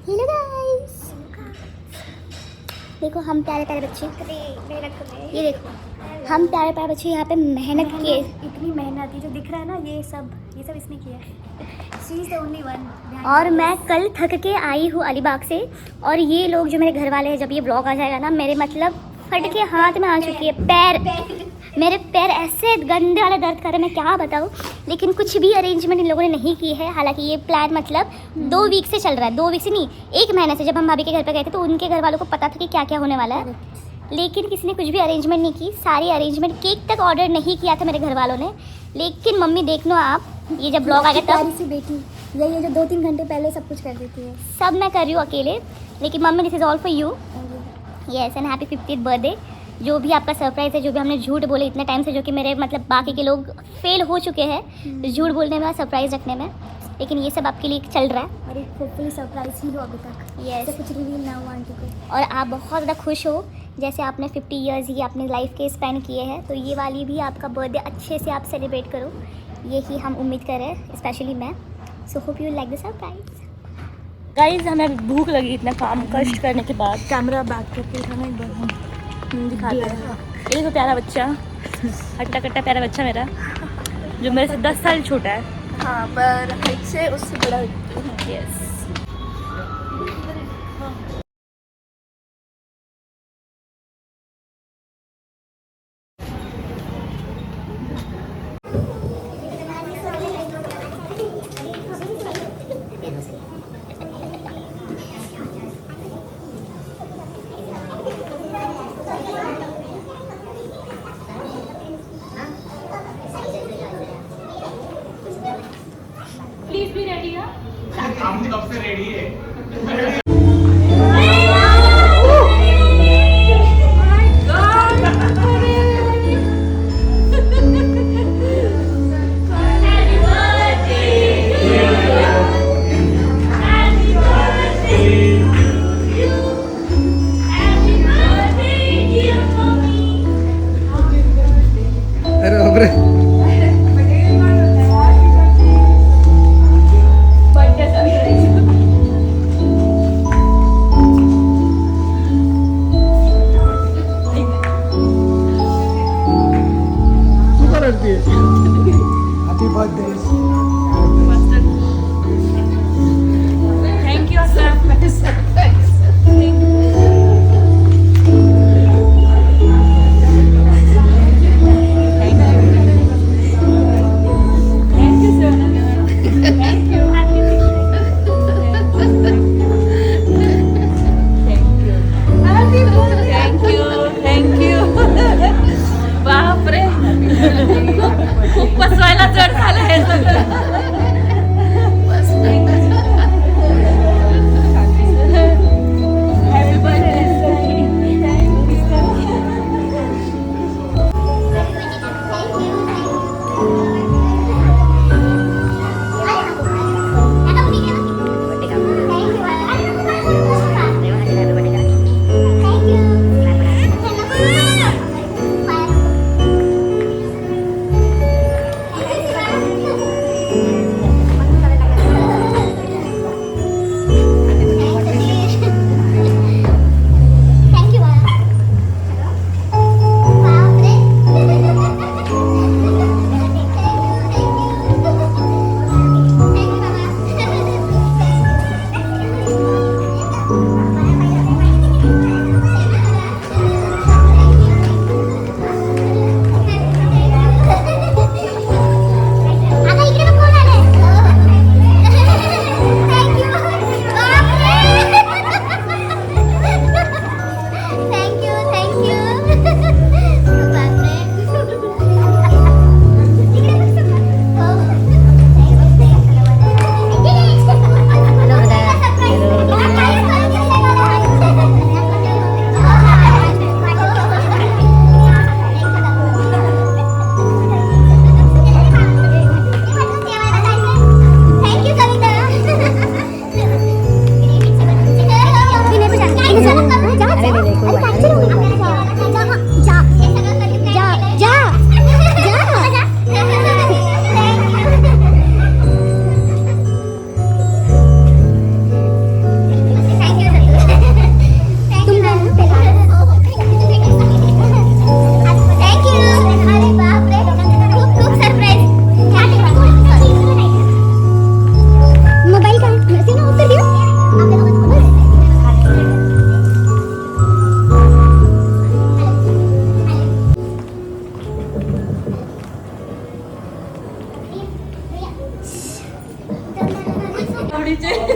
Hello guys, देखो हम प्यारे प्यारे बच्चे, ये देखो हम प्यारे प्यारे बच्चे यहाँ पे मेहनत किए। इतनी मेहनत, ये जो दिख रहा है ना, ये सब इसने किया है। शी इज द ओनली वन। और मैं कल थक के आई हूँ अलीबाग से, और ये लोग जो मेरे घर वाले हैं, जब ये ब्लॉग आ जाएगा ना, मेरे मतलब फट के हाथ में आ चुकी है। पैर मेरे पैर ऐसे गंदे वाले दर्द कर रहे, मैं क्या बताऊँ। लेकिन कुछ भी अरेंजमेंट इन लोगों ने नहीं की है। हालांकि ये प्लान मतलब 2 वीक से चल रहा है, 2 वीक से नहीं, 1 महीने से। जब हम भाभी के घर पे गए थे तो उनके घर वालों को पता था कि क्या क्या होने वाला है, लेकिन किसी ने कुछ भी अरेंजमेंट नहीं की। सारी अरेंजमेंट, केक तक ऑर्डर नहीं किया था मेरे घर वालों ने। लेकिन मम्मी देख लो आप, ये जब ब्लॉग आ गया तब सी बेटी ये जो 2-3 घंटे पहले सब कुछ कर देती है। सब मैं कर रही हूँ अकेले। लेकिन mummy, this is all for you. Yes, end happy 50th birthday. जो भी आपका सरप्राइज़ है, जो भी हमने झूठ बोले इतने टाइम से, जो कि मेरे मतलब बाकी के लोग फेल हो चुके हैं झूठ बोलने में और सरप्राइज़ रखने में, लेकिन ये सब आपके लिए चल रहा है। और एक होपफुली सरप्राइज ही हो अभी तक। यस, कुछ रिवील ना हुआ आंटी को। और आप बहुत ज़्यादा खुश हो, जैसे आपने 50 ईयर्स ही अपनी लाइफ के स्पेंड किए हैं, तो ये वाली भी आपका बर्थडे अच्छे से आप सेलिब्रेट करो, यही हम उम्मीद करें, स्पेशली मैं। So hope you like the surprise. Guys, हमें भूख लगी इतना काम कष्ट करने के बाद। कैमरा बैक करके खाना एक बार हम दिखाते हैं। ये देखो प्यारा बच्चा, हट्टा कट्टा प्यारा बच्चा मेरा, जो मेरे से 10 साल छोटा है। हाँ, पर हाइट से उससे बड़ा है। यस, प्लीज भी रेडी है। हम कब से रेडी है।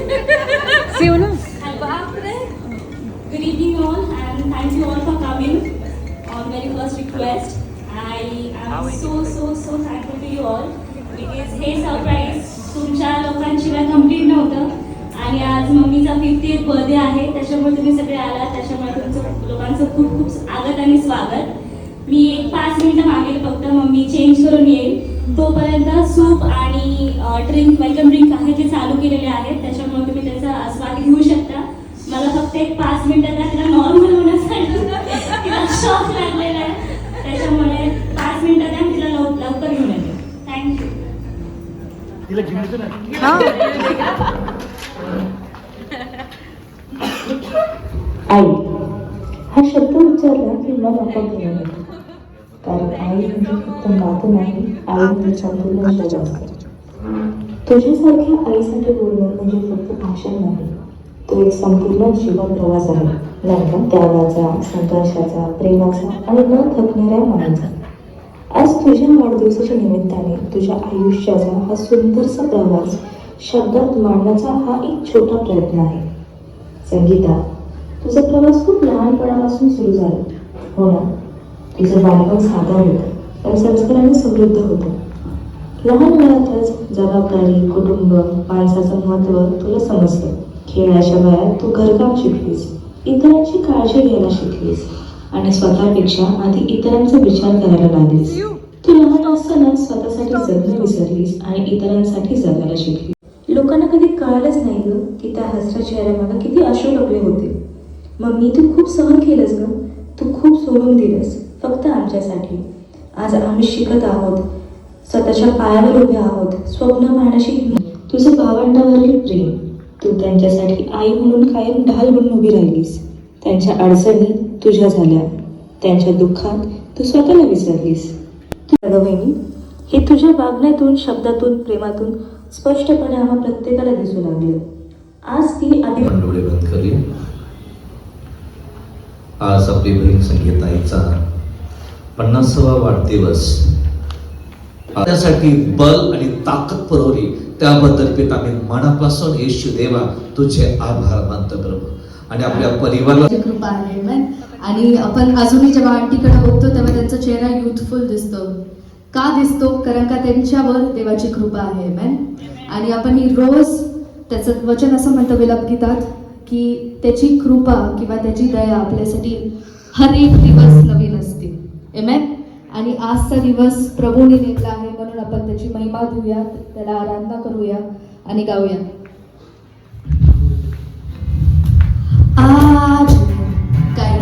शिव ना Good evening all and thank you all for coming on very first request. I am so thankful to you all because हे सरप्राईज तुमच्या लोकांशिवाय कम्प्लीट नव्हतं आणि आज मम्मीचा 50th बर्थडे आहे त्याच्यामुळे तुम्ही सगळे आलात त्याच्यामुळे तुमचं लोकांचं खूप स्वागत आणि स्वागत. मी एक 5 मिनिटं मागेल फक्त मम्मी चेंज करून येईल तोपर्यंत सूप आणि ड्रिंक वेलकम ड्रिंक आहे जे चालू केलेले आहेत त्याच्यामुळे तुम्ही त्याचा आस्वाद घेऊ शकता. मला फक्त एक 5 मिनिटं द्या तिला नॉर्मल होण्यासाठी तिला शॉक लागलेला आहे त्याच्यामुळे 5 मिनिटं द्या तिला लवकर घेऊन येते. थँक्यू. आई हा शब्द उच्चारला की मन आपोआप घेऊन येतं. कारण आई म्हणजे फक्त नातं नाही, आई म्हणजे संपूर्ण जग असतं. तुझ्यासारख्या आईसाठी बोलणं म्हणजे फक्त भाषण नाही, तो एक संपूर्ण जीवन प्रवास आहे. नाही का? त्यागाचा, संघर्षाचा, प्रेमाचा आणि न थकणाऱ्या मनाचा. आज तुझ्या वाढदिवसाच्या निमित्ताने तुझ्या आयुष्याचा हा सुंदरसा प्रवास शब्दात मांडण्याचा हा एक छोटा प्रयत्न आहे. संगीता, तुझा प्रवास खूप लहानपणापासून सुरू झाला, हो ना? तुझं बालपण साधं होतं पण संस्काराने समृद्ध होतं. लहान वयातच जबाबदारी, कुटुंब, माणसाचं महत्त्व तुला समजलं. खेळाच्या वयात तू घरकाम शिकलीस, इतरांची काळजी घ्यायला शिकलीस आणि स्वतःपेक्षा आधी इतरांचा विचार करायला लागलीस. तू लहान असताना स्वतःसाठी जगणं विसरलीस आणि इतरांसाठी जगायला शिकलीस. लोकांना कधी कळालंच नाही ग की त्या हसऱ्या चेहऱ्यामागे किती अश्रू लपले होते. मम्मी, तू खूप सहन केलंस ग, तू खूप सोडून दिलंस फक्त आमच्यासाठी. आज आम्ही शिकत आहोत, स्वतःच्या पायावर उभे आहोत, स्वप्न पाहण्याची हिंमत. तुझं भावंडावरील प्रेम, तू त्यांच्यासाठी आई म्हणून कायम ढाल म्हणून उभी राहिलीस. त्यांच्या अडचणी तुझ्या झाल्या, त्यांच्या दुःखात तू स्वतःला विसरलीस. बहिणी, हे तुझ्या वागण्यातून, शब्दातून, प्रेमातून स्पष्टपणे आम्हा प्रत्येकाला दिसू लागले. आज ती आधी डोळे बंद करी. आज आपली बहीण संगीताईचा 50वा वाढदिवस. त्यासाठी बल आणि ताकद पुरवली त्याबद्दल पिता मी मनापासून येशू देवा तुझे आभार मानतो प्रभू. आणि आपल्या परिवाराला कृपा आहे मॅन. आणि आपण अजूनही जेव्हा आंटीकडे बघतो तेव्हा त्यांचा चेहरा युथफुल दिसतो. का दिसतो? कारण का त्यांच्यावर देवाची कृपा आहे मॅन. आणि आपण ही रोज त्याचं वचन असं म्हणतं विलपगीतात की त्याची कृपा किंवा त्याची दया आपल्यासाठी हर एक दिवस नवीन असते. एमेन. आणि आजचा दिवस प्रभूने नेमला आहे म्हणून आपण त्याची महिमा घेऊया, त्याला आराधना करूया आणि गाऊया. आज काय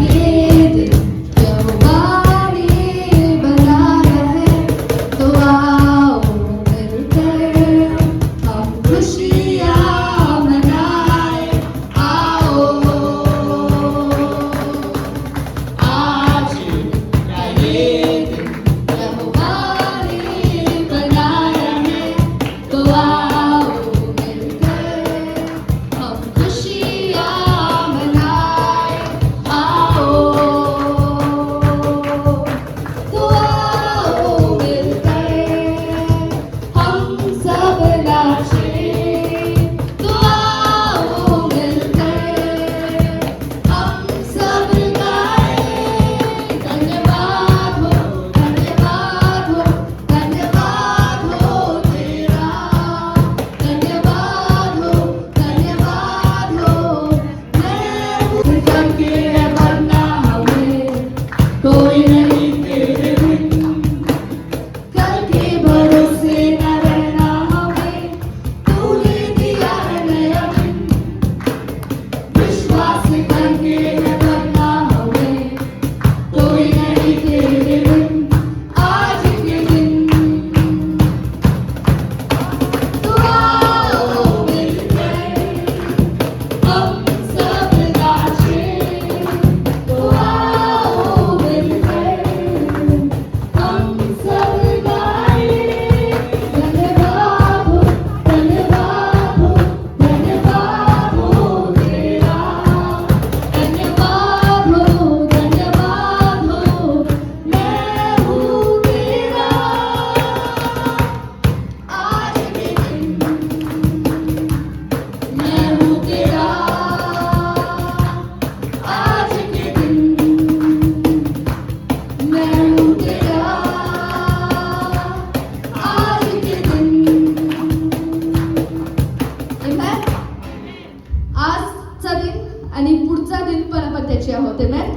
आणि पुढचा दिन पण आपण त्याचे आहोत मॅन.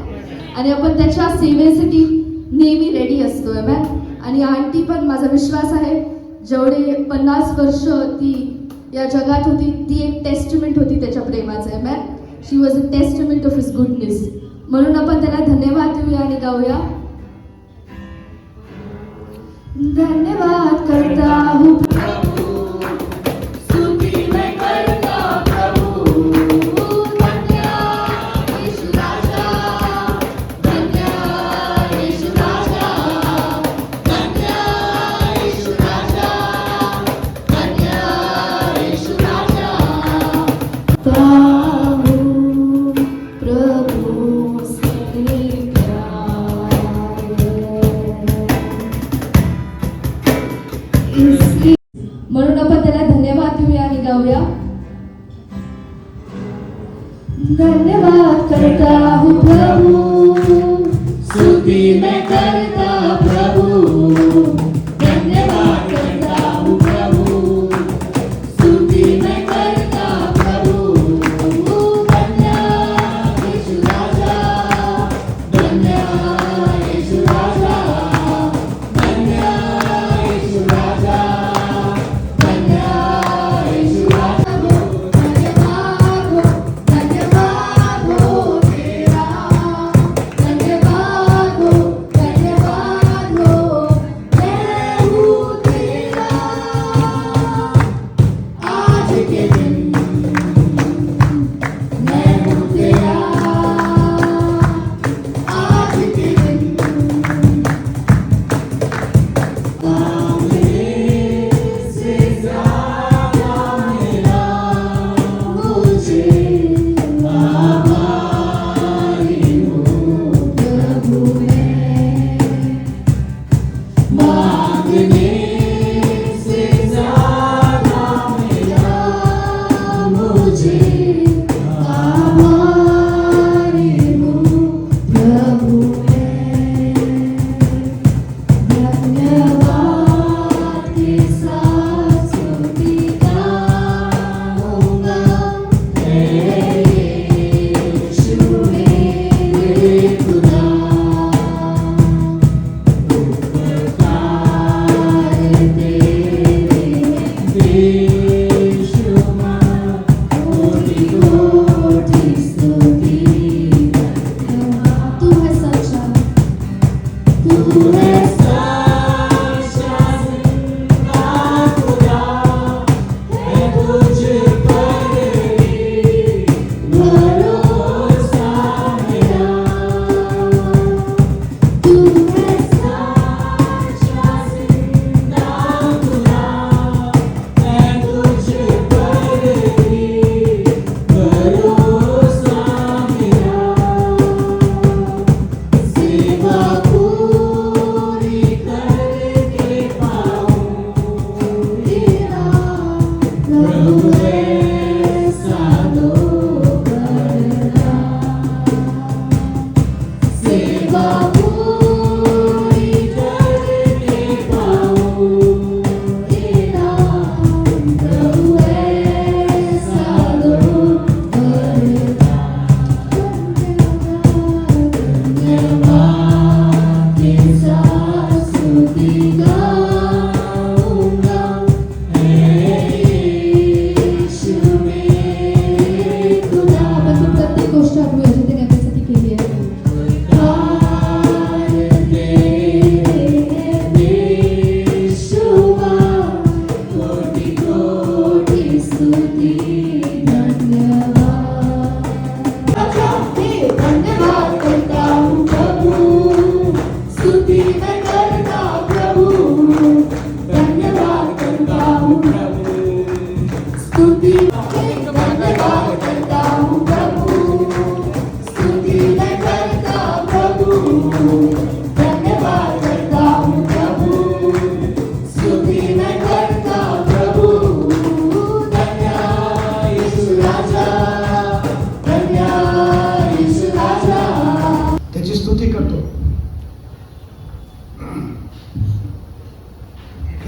आणि आपण त्याच्या सेवेसाठी नेहमी रेडी असतोय मॅन. आणि आंटी पण, माझा विश्वास आहे, जेवढे 50 वर्ष ती या जगात होती ती एक टेस्टमेंट होती त्याच्या प्रेमाचं आहे man. She was a testament of his goodness. म्हणून आपण त्याला धन्यवाद देऊया आणि गाऊया. धन्यवाद करता हूँ म्हणून आपण त्याला धन्यवाद देऊया आणि गाऊया. धन्यवाद करता हूँ प्रभु, स्तुति मैं करता प्रभु. धन्यवाद करता हूँ प्रभु, स्तुति मैं करता प्रभु. धन्य यीशु राजा, धन्य यीशु राजा, धन्य यीशु राजा.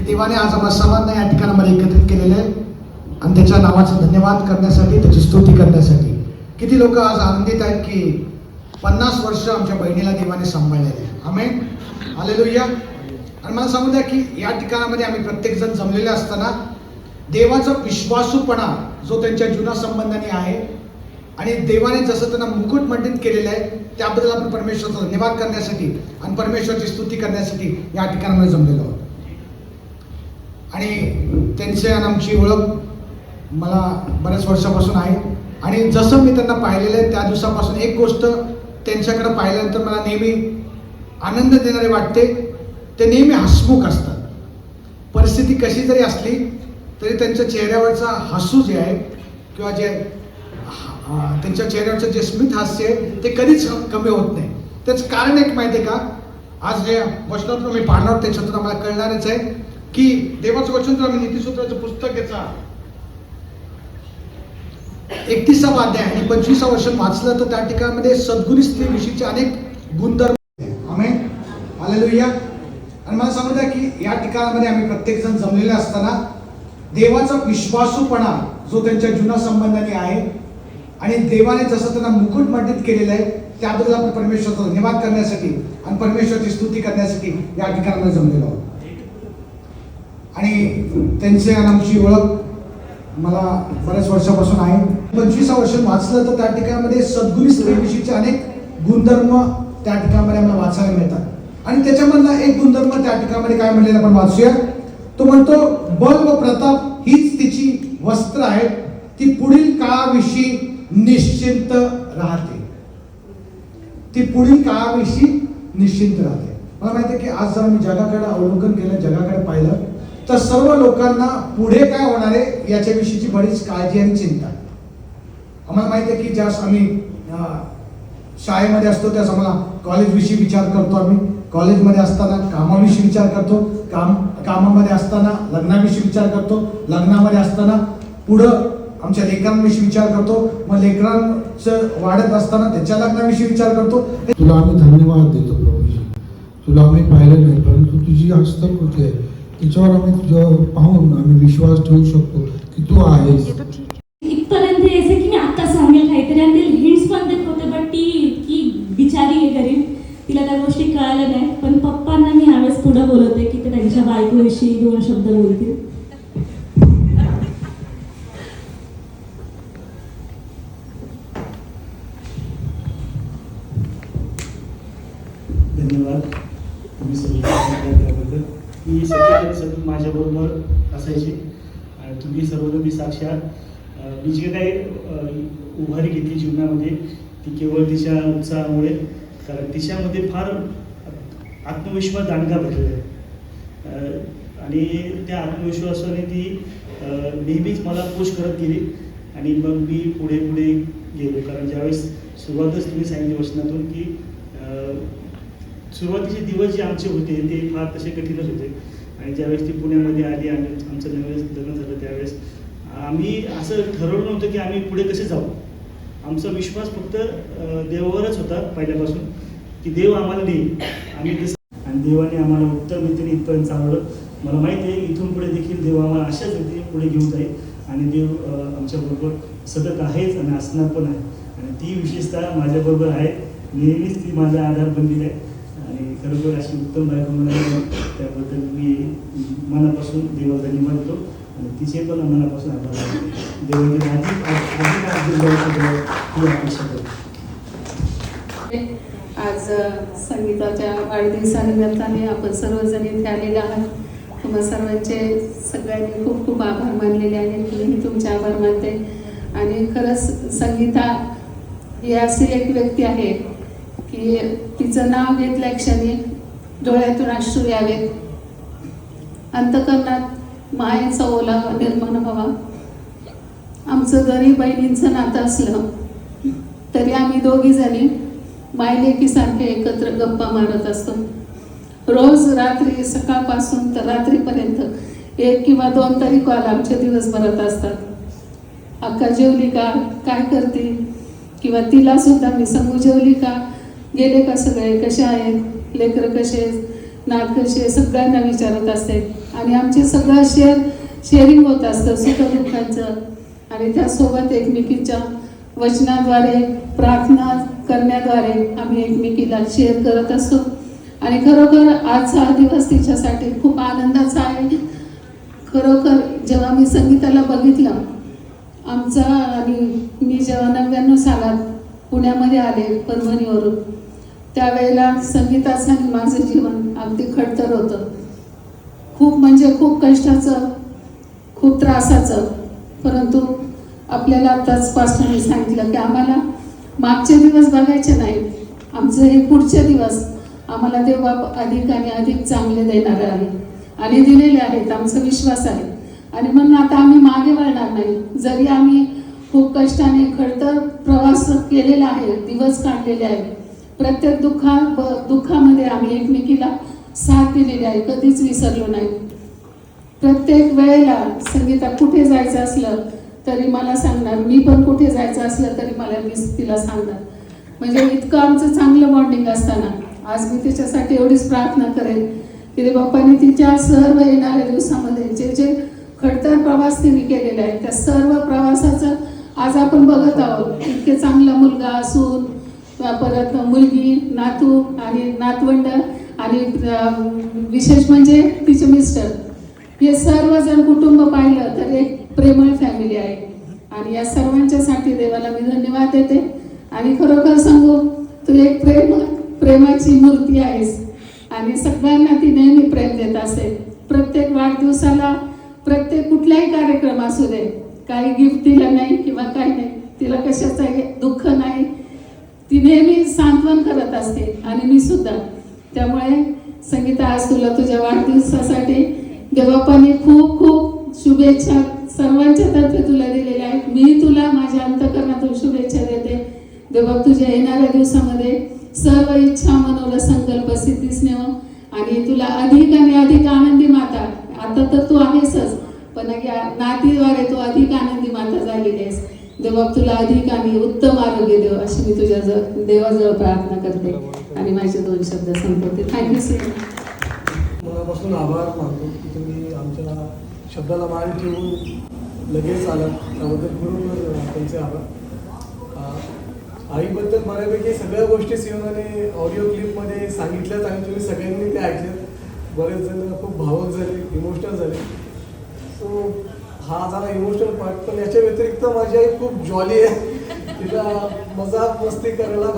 देवाने आज आम्हाला सर्वांना या ठिकाणामध्ये एकत्रित केलेलं आहे आणि त्याच्या नावाचा धन्यवाद करण्यासाठी, त्याची स्तुती करण्यासाठी किती लोक आज आनंदित आहेत की 50 वर्ष आमच्या बहिणीला देवाने सांभाळलेले आहे. आमेन, हालेलुया. आणि मला सांगू द्या की या ठिकाणामध्ये आम्ही प्रत्येक जण जमलेले असताना देवाचा विश्वासूपणा जो त्यांच्या जुना संबंधाने आहे आणि देवाने जसं त्यांना मुकुटमंडित केलेलं आहे त्याबद्दल आपण परमेश्वराचा धन्यवाद करण्यासाठी आणि परमेश्वराची स्तुती करण्यासाठी या ठिकाणामध्ये जमलेलो आहोत. आणि त्यांची आणि आमची ओळख मला बऱ्याच वर्षापासून आहे आणि जसं मी त्यांना पाहिलेलं आहे त्या दिवसापासून एक गोष्ट त्यांच्याकडे पाहिल्यानंतर मला नेहमी आनंद देणारे वाटते. ते नेहमी हसमुख असतात. परिस्थिती कशी जरी असली तरी त्यांच्या चेहऱ्यावरचा हसू जे आहे किंवा जे त्यांच्या चेहऱ्यावरचं जे स्मित हास्य आहे ते कधीच कमी होत नाही. त्याचं कारण एक माहिती आहे का, आज जे वचनातून मी पाहणार त्याच्यातून आम्हाला कळणारच आहे की देवाचं वचन जर आम्ही नीतिसूत्राचं पुस्तक याचा 31वा अध्याय आणि 25वा वचन वाचलं तर त्या ठिकाणामध्ये सद्गुणी स्त्रीविषयीचे अनेक गुणधर्म. आमेन, हालेलुया. आणि मला सांगू द्या की या ठिकाणामध्ये आम्ही प्रत्येक जण जमलेले असताना देवाचा विश्वासूपणा जो त्यांच्या जुना संबंधाने आहे आणि देवाने जसं त्यांना मुकुटमंडित केलेलं आहे त्याबद्दल आपण परमेश्वराचा धन्यवाद करण्यासाठी आणि परमेश्वराची स्तुती करण्यासाठी या ठिकाणामध्ये जमलेलो आहोत. आणि त्यांची आणि आमची ओळख मला बऱ्याच वर्षापासून आहे. 25वा वर्ष वाचलं तर त्या ठिकाणामध्ये सद्गुणी स्त्रीविषयीचे अनेक गुणधर्म त्या ठिकाणामध्ये आम्हाला वाचायला मिळतात. आणि त्याच्यामधला एक गुणधर्म त्या ठिकाणामध्ये काय म्हणलेलं आपण वाचूया. तो म्हणतो बल व प्रताप हीच तिची वस्त्र आहेत, ती पुढील काळाविषयी निश्चिंत राहते. ती पुढील काळाविषयी निश्चिंत राहते. मला माहिती आहे की आज जर आम्ही जगाकडे अवलोकन केलं, जगाकडे पाहिलं तर सर्व लोकांना पुढे काय होणार आहे याच्याविषयीची बरीच काळजी आणि चिंता. आम्हाला माहिती आहे की ज्यास आम्ही शाळेमध्ये असतो त्यास आम्हाला कॉलेजविषयी विचार करतो. आम्ही कॉलेजमध्ये असताना कामाविषयी विचार करतो, कामामध्ये असताना लग्नाविषयी विचार करतो, लग्नामध्ये असताना पुढं आमच्या लेकरांविषयी विचार करतो, मग लेकरांचं वाढत असताना त्याच्या लग्नाविषयी विचार करतो. तुला आम्ही धन्यवाद देतो प्रभूजी. तुला आम्ही पाहिलं नाही परंतु तुझी हस्तकृती आहे तिच्यावर आम्ही तुझ्यावर पाहून आम्ही विश्वास ठेवू शकतो की तू आहेस. इथपर्यंत यायचं की मी आता सांगेल काहीतरी आणि ते हिंट्स पण देत होते बट ती इतकी बिचारी आहे गरीब, तिला त्या गोष्टी कळाल्या नाही. पण पप्पांना मी ह्यावेळेस पुढे बोलवते की ते त्यांच्या बायकोविषयी 2 शब्द बोलतील. धन्यवाद तुम्ही सगळ्याबद्दल. मी सगळं माझ्याबरोबर असायचे आणि तुम्ही सर्व साक्षात मी जे काही उभारी घेतली जीवनामध्ये ती केवळ तिच्या उत्साहामुळे, कारण तिच्यामध्ये फार आत्मविश्वास दांडगा भरलेला आहे आणि त्या आत्मविश्वासाने ती नेहमीच मला पुश करत गेली आणि मग मी पुढे पुढे गेलो. कारण ज्यावेळेस सुरुवातच तुम्ही सांगितली वचनातून की सुरुवातीचे दिवस जे आमचे होते ते फार तसे कठीणच होते आणि ज्यावेळेस ती पुण्यामध्ये आली आणि आमचं नवीन लग्न झालं त्यावेळेस आम्ही असं ठरवलं नव्हतं की आम्ही पुढे कसे जाऊ. आमचा विश्वास फक्त देवावरच होता पहिल्यापासून की देव आम्हाला नेईल आम्ही तसं, आणि देवाने आम्हाला उत्तम रीतीने इथपर्यंत चालवलं. मला माहिती आहे इथून पुढे देखील देव आम्हाला अशाच रीतीने पुढे घेऊन जाईल आणि देव आमच्याबरोबर सतत आहेच आणि असणार पण आहे. आणि ती विशेषतः माझ्याबरोबर आहे, नेहमीच ती माझा आधार बनलेला आहे आणि खरोखर अशी उत्तम बायको मला त्याबद्दल मी मनापासून देवाला धन्यवाद देतो आणि तिचे पण मनापासून आभार मानतो. देवाने ही अपेक्षा करतो. आज संगीताच्या वाढदिवसानिमित्ताने आपण सर्वजण इथे आलेले आहात. तुम्हा सर्वांचे सगळ्यांनी खूप खूप आभार मानलेले आहेत. मी तुमचे आभार मानते. आणि खरंच संगीता ही अशी एक व्यक्ती आहे की तिचं नाव घेतल्या क्षणी डोळ्यातून अश्रू यावेत, अंतःकरणात मायेचा ओलावा निर्माण व्हावा. आमचं जरी बहिणींचं नातं असलं तरी आम्ही दोघी जणी मायलेकीसारखे एकत्र गप्पा मारत असतो. रोज रात्री सकाळपासून तर रात्रीपर्यंत 1 किंवा 2 तरी कॉल आमच्या दिवसभरात असतात. अक्का जेवली का, काय करते, किंवा तिला सुद्धा मी सांगू जेवली का, गेले का सगळे, कसे आहेत, लेकरं कसे, नात कसे, सगळ्यांना विचारत असते. आणि आमचे सगळं शेअरिंग होत असतं सुखदुःखांचं आणि त्यासोबत एकमेकींच्या वचनाद्वारे प्रार्थना करण्याद्वारे आम्ही एकमेकीला शेअर करत असतो. आणि खरोखर आजचा हा दिवस तिच्यासाठी खूप आनंदाचा आहे. खरोखर जेव्हा मी संगीताला बघितलं, आमचा आणि मी जेव्हा 99 सालात पुण्यामध्ये आले परभणीवरून, त्यावेळेला संगीताचं आणि माझं जीवन अगदी खडतर होतं. खूप म्हणजे खूप कष्टाचं, खूप त्रासाचं. परंतु आपल्याला आत्ताच पास्टरने सांगितलं की आम्हाला मागचे दिवस बघायचे नाहीत, आमचं हे पुढचे दिवस आम्हाला देव अधिक आणि अधिक चांगले देणार आहे आणि दिलेले आहेत, आमचा विश्वास आहे. आणि म्हणून आता आम्ही मागे वळणार नाही. जरी आम्ही खूप कष्टाने खडतर प्रवास केलेला आहे, दिवस काढलेले आहेत, प्रत्येक दुःखामध्ये आम्ही एकमेकीला साथ दिलेली आहे, कधीच विसरलो नाही. प्रत्येक वेळेला संगीता कुठे जायचं असलं तरी मला सांगणार, मी पण कुठे जायचं असलं तरी मी तिला सांगणार. म्हणजे इतकं आमचं चांगलं बॉन्डिंग असताना आज मी तिच्यासाठी एवढीच प्रार्थना करेन की बाप्पाने तिच्या सर्व येणाऱ्या दिवसामध्ये जे जे खडतर प्रवास तिने केलेला आहे त्या सर्व प्रवासाचं आज आपण बघत आहोत. इतके चांगला मुलगा असून, परत मुलगी, नातू आणि नातवंड आणि विशेष म्हणजे तिचे मिस्टर, हे सर्वजण कुटुंब पाहिलं तर एक प्रेमळ फॅमिली आहे. आणि या सर्वांच्यासाठी देवाला मी धन्यवाद देते. आणि खरोखर सांगू, तू एक प्रेमाची मूर्ती आहेस आणि सगळ्यांना ती नेहमी प्रेम देत असेल. प्रत्येक वाढदिवसाला, प्रत्येक कुठलाही कार्यक्रम असू दे, काही गिफ्ट दिलं नाही किंवा काही नाही, तिला कशाचं दुःख नाही, ती नेहमी सांत्वन करत असते आणि मी सुद्धा. त्यामुळे संगीता, आज तुला तुझ्या वाढदिवसासाठी देवबापाने खूप खूप शुभेच्छा सर्वांच्या तर्फे तुला दिलेल्या आहेत. मी तुला माझ्या अंतःकरणातून शुभेच्छा देते. देवबाप तुझ्या येणाऱ्या दिवसामध्ये सर्व इच्छा, मनोरथ, संकल्प सिद्धीस नेव आणि तुला अधिक आणि अधिक आनंदी माता, आता तर तू आहेसच, पण या नातीद्वारे तू अधिक आनंदी माता झालेली आहेस. देवबाप तुला अधिक आणि उत्तम आरोग्य देव, अशी मी तुझ्या देवाजवळ प्रार्थना करते आणि माझे 2 शब्द संपवते. Thank you so much. मनापासून आभार मानतो की तुम्ही आमच्या शब्दाला मान ठेवून लगेच आलात, त्याबद्दल बरोबर त्यांचे आभार. आईबद्दल बऱ्यापैकी सगळ्या गोष्टी सिंहने ऑडिओ क्लिपमध्ये सांगितल्यात आणि तुम्ही सगळ्यांनी ते ऐकल्यात. बरेच जण खूप भावक झाले, इमोशनल झाले. सो हा झाला इमोशनल पार्ट, पण याच्या व्यतिरिक्त माझी आई खूप जॉली आहे, तिला मजाक मस्ती करायला.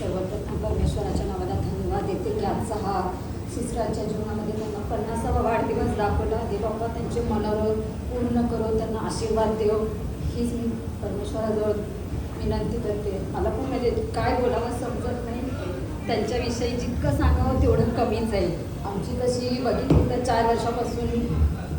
सर्वप्रथम परमेश्वराच्या नावाला धन्यवाद देते की आजचा हा सिस्टरांच्या जीवनामध्ये त्यांना 50वा वाढदिवस दाखवला. देवबाप्पा त्यांचे मनोरथ पूर्ण करो, त्यांना आशीर्वाद देव, हीच मी परमेश्वराजवळ विनंती करते. मला पण म्हणजे काय बोलावं समजत नाही, त्यांच्याविषयी जितकं सांगावं तेवढं कमीच आहे. आमची तशी बघितली तर 4 वर्षापासून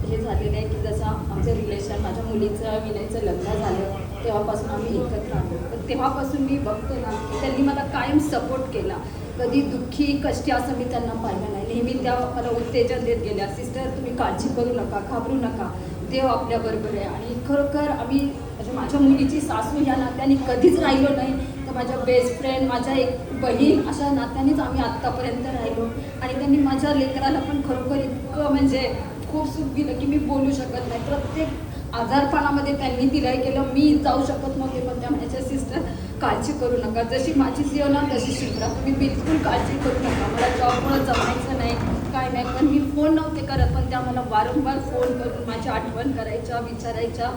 हे झालेलं आहे की जसं आमचं रिलेशन, माझ्या मुलीचं विनयचं लग्न झालं तेव्हापासून आम्ही एकत्र आलो. तर तेव्हापासून मी बघते ना, त्यांनी मला कायम सपोर्ट केला. कधी दुःखी कष्टी असं मी त्यांना पाहिलं नाही. नेहमी त्या मला उत्तेजन देत गेल्या, सिस्टर तुम्ही काळजी करू नका, घाबरू नका, देव आपल्याबरोबर आहे. आणि खरोखर आम्ही म्हणजे माझ्या मुलीची सासू या नात्याने कधीच राहिलो नाही, तर माझ्या बेस्ट फ्रेंड, माझ्या एक बहीण, अशा नात्यानेच आम्ही आत्तापर्यंत राहिलो. आणि त्यांनी माझ्या लेकराला पण खरोखर इतकं म्हणजे खूप सुख दिलं की मी बोलू शकत नाही. प्रत्येक आजारपणामध्ये त्यांनी दिलाय केलं. मी जाऊ शकत नव्हते, पण त्या माझ्या सिस्टर काळजी करू नका, जशी माझी जीवना तशी शिकला, तुम्ही बिलकुल काळजी करू नका, मला जॉबमुळं जमायचं नाही काय नाही. पण मी फोन नव्हते करत, पण त्या मला वारंवार फोन करून माझी आठवण करायच्या, विचारायच्या.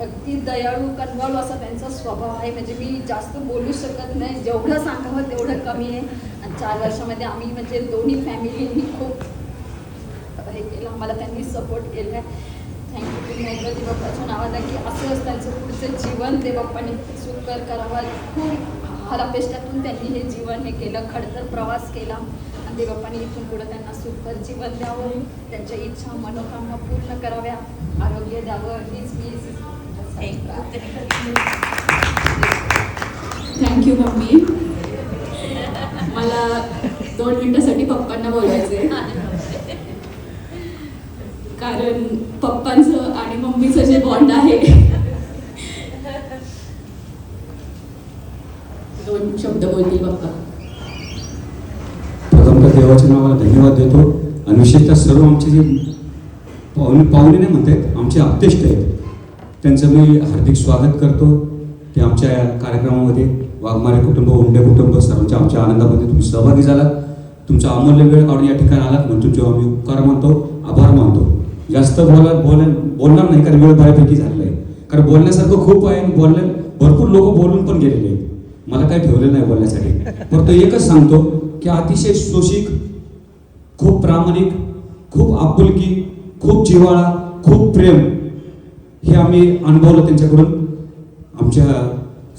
अगदी दयाळू, कनवाळू असा त्यांचा स्वभाव आहे. म्हणजे मी जास्त बोलू शकत नाही, जेवढं सांगावं तेवढं कमी आहे. आणि 4 वर्षामध्ये आम्ही म्हणजे दोन्ही फॅमिलींनी खूप हे केलं, आम्हाला त्यांनी सपोर्ट केला आहे. थँक्यू पुन्हा देवबाप्पाच्या नावाला की असंच त्यांचं पुढचं जीवन देवबाप्पाने सुकर करावं. खूप हलापेष्टातून त्यांनी हे जीवन हे केलं, खडतर प्रवास केला आणि देवबाप्पाने इथून पुढं त्यांना सुकर जीवन द्यावं, त्यांच्या इच्छा मनोकामना पूर्ण कराव्या, आरोग्य द्यावं. हीच मी थँक्यू मम्मी. मला 2 मिनिटासाठी पप्पांना बोलायचे, कारण पप्पांचं आणि मम्मीचं जे बॉन्ड आहे, 2 शब्द बोलतील पप्पा. प्रथमतः देवाच्या नावाला धन्यवाद देतो आणि विशेषतः सर्व आमचे जे पाहुणे नाही म्हणतात, आमचे आप्तेष्ट आहेत, त्यांचं मी हार्दिक स्वागत करतो की आमच्या कार्यक्रमामध्ये वाघमारे कुटुंब, उंडे कुटुंब सर्वांच्या आमच्या आनंदामध्ये तुम्ही सहभागी झालात. तुमचा अमूल्य वेळ काढून या ठिकाणी आलात म्हणून तुमचे आम्ही उपकार मानतो, आभार मानतो. जास्त बोलणार नाही कारण वेळ बऱ्यापैकी झालेला आहे. कारण बोलण्यासारखं खूप आहे आणि भरपूर लोक बोलून पण गेलेले आहेत. मला काही ठेवलेलं नाही बोलण्यासाठी. फक्त एकच सांगतो की अतिशय सुशिक, खूप प्रामाणिक, खूप आपुलकी, खूप जिव्हाळा, खूप प्रेम हे आम्ही अनुभवलं त्यांच्याकडून, आमच्या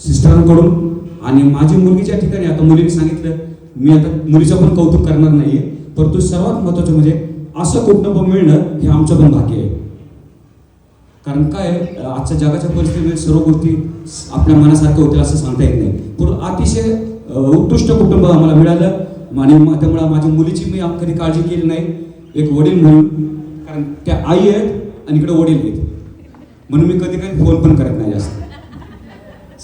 सिस्टरांकडून. आणि माझी मुलगी ज्या ठिकाणी, आता मुलीने सांगितलं, मी आता मुलीचं पण कौतुक करणार नाहीये, परंतु सर्वात महत्त्वाचं म्हणजे असं कुटुंब मिळणं हे आमचं पण भाग्य आहे. कारण काय आजच्या जगाच्या परिस्थितीमध्ये सर्व गोष्टी आपल्या मनासारख्या होतील असं सांगता येत नाही. पण अतिशय उत्कृष्ट कुटुंब आम्हाला मिळालं. आणि त्यामुळे माझ्या मुलीची मी कधी काळजी केली नाही एक वडील म्हणून. कारण त्या आई आहेत आणि इकडे वडील आहेत, म्हणून मी कधी काही फोन पण करत नाही जास्त.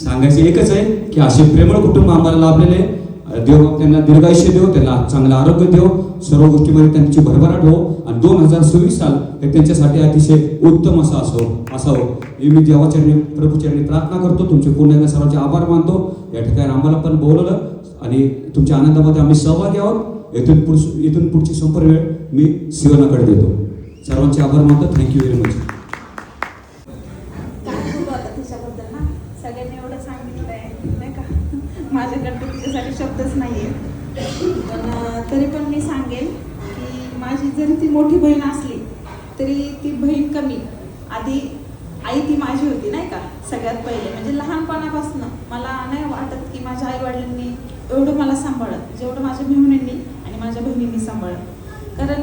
सांगायचं एकच आहे की असे प्रेमळ कुटुंब आम्हाला लाभलेले आहे. देव त्यांना दीर्घायुष्य देव, त्यांना चांगलं आरोग्य देव, सर्व गोष्टीमध्ये त्यांची भरभराट हो. आणि 2024 साल हे त्यांच्यासाठी अतिशय उत्तम असावं हे मी देवाचरणी, प्रभूचरणी प्रार्थना करतो. तुमचे पुन्हा एकदा सर्वांचे आभार मानतो. या ठिकाणी आम्हाला पण बोलवलं आणि तुमच्या आनंदामध्ये आम्ही सहभागी आहोत. इथून पुढची संपूर्ण वेळ मी सिवनाकडे देतो. सर्वांचे आभार मानतो. Thank you very much. तिच्याबद्दल ना सगळ्यांनी एवढं सांगितलंय नाही का, माझ्याकडे तिच्यासाठी शब्दच नाहीये. पण तरी पण मी सांगेन की माझी जरी ती मोठी बहीण असली तरी ती बहीण कमी. आधी आई ती माझी होती नाही का सगळ्यात पहिले. म्हणजे लहानपणापासून मला नाही वाटत की माझ्या आई वडिलांनी एवढं मला सांभाळत जेवढं माझ्या मेहुणींनी आणि माझ्या बहिणींनी सांभाळलं. कारण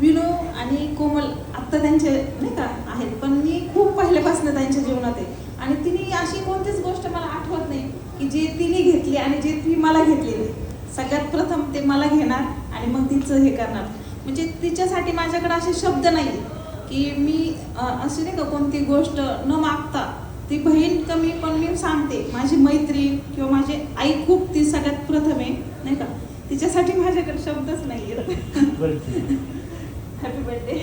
विनू आणि कोमल आत्ता त्यांचे नाही का आहेत, पण मी खूप पहिल्यापासून त्यांच्या जीवनात आहे. आणि तिने अशी कोणतीच गोष्ट मला आठवत नाही की जे तिने घेतली आणि जे ती मला घेतलेली. सगळ्यात प्रथम ते मला घेणार आणि मग तिचं हे करणार. म्हणजे तिच्यासाठी माझ्याकडे असे शब्द नाही की मी अशी नाही का कोणती गोष्ट न मागता. ती बहीण कमी पण मी सांगते माझी मैत्रीण किंवा माझी आई खूप ती सगळ्यात प्रथम आहे नाही का. तिच्यासाठी माझ्याकडे शब्दच नाही आहेत. Happy birthday.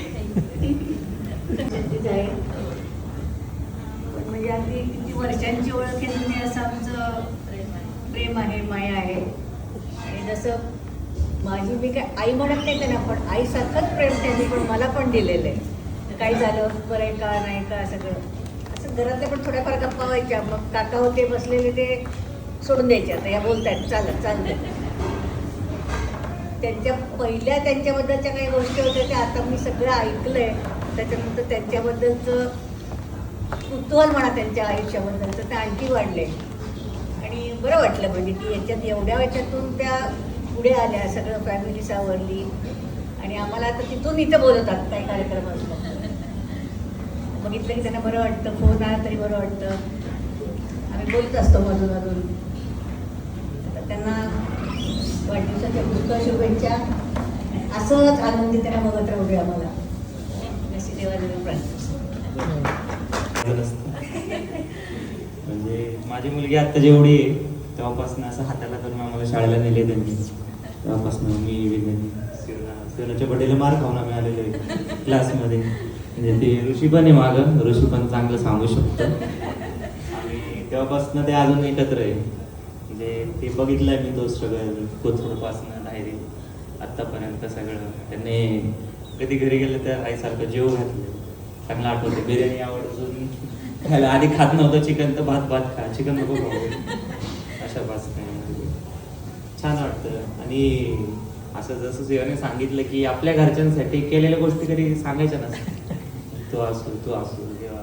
म्हणजे अगदी किती वर्षांची ओळख आहे तुम्ही, असं आमचं प्रेम आहे, माया आहे. आणि जसं माझी मी काय आई म्हणत नाही त्यांना, पण आईसारखंच प्रेम त्यांनी पण मला पण दिलेलं आहे. काही झालं बरं आहे का नाही का सगळं असं घरातल्या पण थोड्याफार गप्पा व्हायच्या. मग काका होते बसलेले ते सोडून द्यायचे, आता या बोलतायत चालत. त्यांच्याबद्दलच्या काही गोष्टी होत्या त्या आता मी सगळं ऐकलंय. त्याच्यानंतर त्यांच्याबद्दलचं कुतूहल म्हणा त्यांच्या आयुष्याबद्दलचं ते आणखी वाढले. आणि बरं वाटलं म्हणजे की याच्यात एवढ्या याच्यातून त्या पुढे आल्या, सगळं फॅमिली सावरली. आणि आम्हाला आता तिथून इथं बोलवतात काही कार्यक्रम असतात, बघितलं की त्यांना बरं वाटतं. फोन आला तरी बरं वाटतं. आम्ही बोलत असतो मधून. आता त्यांना वाढदिवसाच्या पुष्कळ शुभेच्छा. असंच आनंदी त्यांना बघत राहू दे आम्हाला. म्हणजे माझी मुलगी आत्ता जेवढी आहे तेव्हापासून असं हाताला करून आम्हाला शाळेला नेले त्यांनी. तेव्हापासून मी सिवनाच्या बड्डेला मार खाऊन आम्ही आलेलो आहे क्लासमध्ये. म्हणजे ते ऋषी पण आहे मागं, ऋषी पण चांगलं सांगू शकतं. आणि तेव्हापासून ते अजून एकत्र आहे. म्हणजे ते बघितलं आहे मी तो स्ट्रगल कोथरूडपासून डायरी आत्तापर्यंत सगळं. त्यांनी कधी घरी गेलं तर आईसारखं जेव घातलं. चांगलं आठवते. बिर्याणी आवडून खायला आधी खात नव्हतं चिकन, तर भात खा, चिकन नको खाऊ अशापासून छान वाटतं. आणि असं जसं शिवाने सांगितलं की आपल्या घरच्यांसाठी केलेल्या गोष्टी कधी सांगायच्या नसतात. तू असू किंवा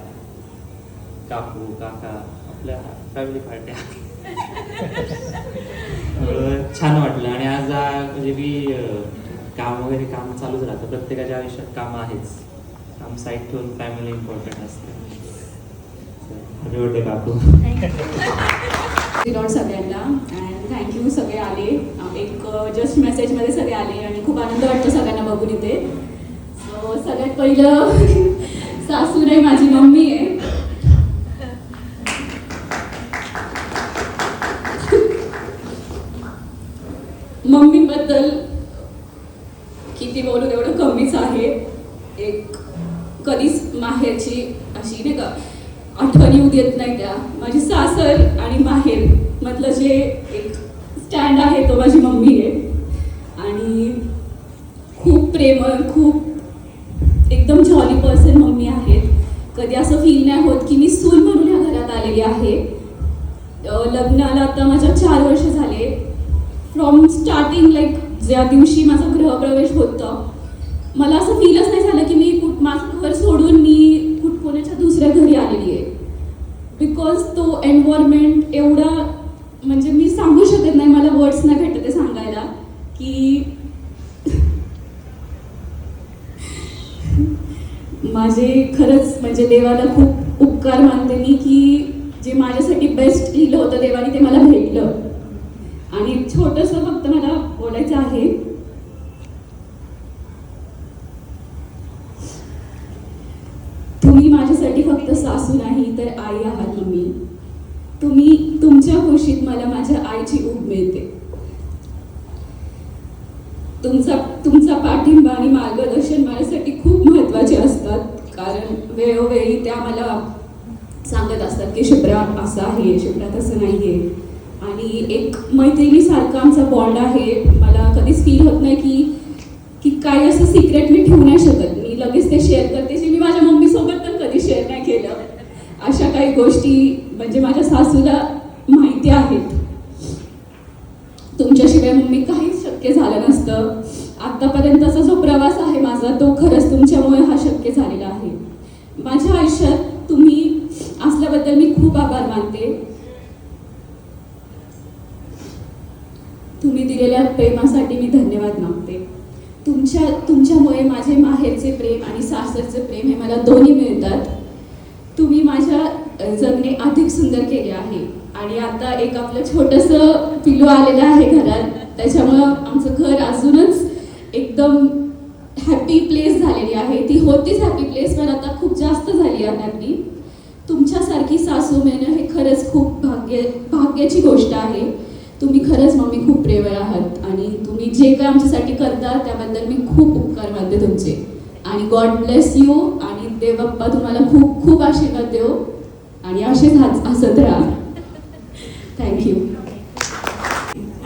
काकू काका आपल्या फॅमिली पार्ट्या छान वाटलं. आणि आज म्हणजे मी काम चालूच राहतं. प्रत्येकाच्या आयुष्यात काम आहेच. काम साईड ठेवून फॅमिली इम्पॉर्टंट असते. हॅपी बर्थडे काकू. सगळ्यांना अँड थँक्यू. सगळे आले, एक जस्ट मेसेजमध्ये सगळे आले आणि खूप आनंद वाटतो सगळ्यांना बघून इथे. सो सगळ्यात पहिलं सासू नाही माझी मम्मी आहे. मम्मीबद्दल किती बोलून एवढं कमीच आहे. एक कधीच माहेरची अशी नाही का आठवण येऊ देत नाही त्या. माझी सासर लग्नाला आता माझ्या 4 वर्ष झाले. फ्रॉम स्टार्टिंग लाईक ज्या दिवशी माझा गृहप्रवेश होता, मला असं फीलच नाही झालं की मी माझं घर सोडून मी कोणाच्या दुसऱ्या घरी आलेली आहे. बिकॉज तो एन्व्हायरमेंट एवढा, म्हणजे मी सांगू शकत नाही, मला वर्ड्स नाही भेटत ते सांगायला की माझे खरंच म्हणजे देवाला खूप उपकार मानते मी की जे माझ्यासाठी बेस्ट लिहिलं होतं देवाने ते मला भेटलं. आणि छोटंसं फक्त मला बोलायचं आहे, तुम्ही माझ्यासाठी फक्त सासू नाही तर आई आहात. तुम्ही तुमच्या खुशीत मला माझ्या आईची ऊब मिळते. तुमचा पाठिंबा आणि मार्गदर्शन माझ्यासाठी खूप महत्त्वाचे असतात, कारण वेळोवेळी त्या मला सांगत असतात की शुभ्रा असं आहे, शुभ्रा तसं नाही आहे. आणि एक मैत्रिणीसारखा आमचा बॉन्ड आहे. मला कधीच फील होत नाही की काही असं सिक्रेट मी ठेवू नाही शकत. मी लगेच ते शेअर करते, जे मी माझ्या मम्मीसोबत तर कधी शेअर नाही केलं. अशा काही गोष्टी म्हणजे माझ्या सासूला माहिती आहेत. तुमच्याशिवाय मम्मी काहीच शक्य झालं नसतं. आत्तापर्यंतचा जो प्रवास आहे माझा, तो खरंच तुमच्यामुळे हा शक्य झालेला आहे. माझ्या आयुष्यात तुम्ही असल्याबद्दल मी खूप आभार मानते. तुम्ही दिलेल्या प्रेमासाठी मी धन्यवाद मागते. तुमच्यामुळे माझे माहेरचे प्रेम आणि सासरचे प्रेम हे मला दोन्ही मिळतात. तुम्ही माझ्या जगणे अधिक सुंदर केले आहे. आणि आता एक आपलं छोटंसं पिलू आलेलं आहे घरात, त्याच्यामुळं आमचं घर अजूनच एकदम हॅपी प्लेस झालेली आहे. ती होतीच हॅपी प्लेस, पण आता खूप जास्त झाली आहे हॅपी. तुमच्यासारखी सासू मिळणं हे खरंच खूप भाग्याची गोष्ट आहे. तुम्ही खरंच मम्मी खूप प्रेमळ आहात आणि तुम्ही जे काय आमच्यासाठी करता त्याबद्दल मी खूप उपकार मानते तुमचे. आणि गॉड ब्लेस यू. आणि देव बाप्पा तुम्हाला खूप खूप आशीर्वाद देव आणि असेच हसत राहा. थँक्यू.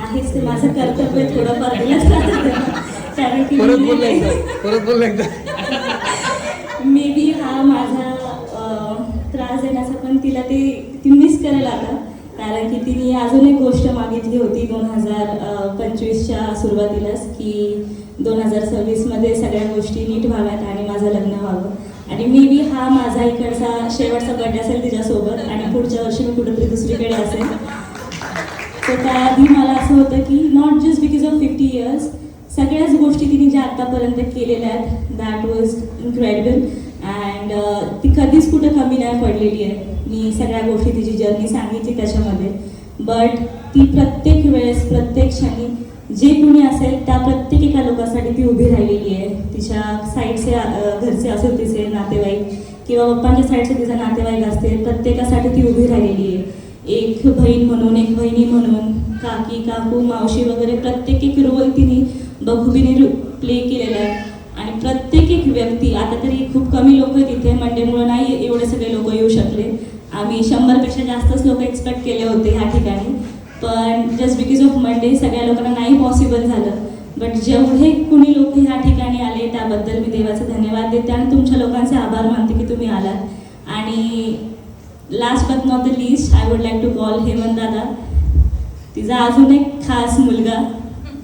आहेच ते माझं कर्तव्य थोडंफार कारण की मे बी हा माझा त्रास देण्याचा, पण तिला ती मिस करायला आला. कारण की तिने अजून एक गोष्ट मागितली होती 2025च्या सुरुवातीलाच की 2026मध्ये सगळ्या गोष्टी नीट व्हाव्यात आणि माझं लग्न व्हावं. आणि मे बी हा माझा इकडचा शेवटचा बर्थडे असेल तिच्यासोबत आणि पुढच्या वर्षी मी कुठेतरी दुसरीकडे असेल. तर त्याआधी मला असं होतं की not just because of 50 years, सगळ्याच गोष्टी तिने ज्या आत्तापर्यंत केलेल्या आहेत दॅट वॉज इनक्रेडिबल. अँड ती कधीच कुठं कमी नाही पडलेली आहे. मी सगळ्या गोष्टी तिची जर्नी सांगितली त्याच्यामध्ये. बट ती प्रत्येक वेळेस प्रत्येक क्षणी जे कुणी असेल त्या प्रत्येक एका लोकांसाठी ती उभी राहिलेली आहे. तिच्या साईडचे घरचे असेल तिचे नातेवाईक किंवा पप्पांच्या साईडचे तिचे नातेवाईक असतील, प्रत्येकासाठी ती उभी राहिलेली आहे. एक बहीण म्हणून, एक बहिणी म्हणून, काकी काकू मावशी वगैरे प्रत्येक एक रोल तिने बखुबीने प्ले केलेला आहे. आणि प्रत्येक एक व्यक्ती, आता तरी खूप कमी लोक तिथे मंडेमुळे नाही एवढे सगळे लोक येऊ शकले. आम्ही 100पेक्षा जास्तच लोक एक्सपेक्ट केले होते ह्या ठिकाणी, पण जस्ट बिकॉज ऑफ मंडे सगळ्या लोकांना नाही पॉसिबल झालं. बट जेवढे कुणी लोक ह्या ठिकाणी आले त्याबद्दल मी देवाचे धन्यवाद देते आणि तुमच्या लोकांचे आभार मानते की तुम्ही आलात. आणि last but not the least I would like to call Hemant dada. तिचा अजून एक खास मुलगा,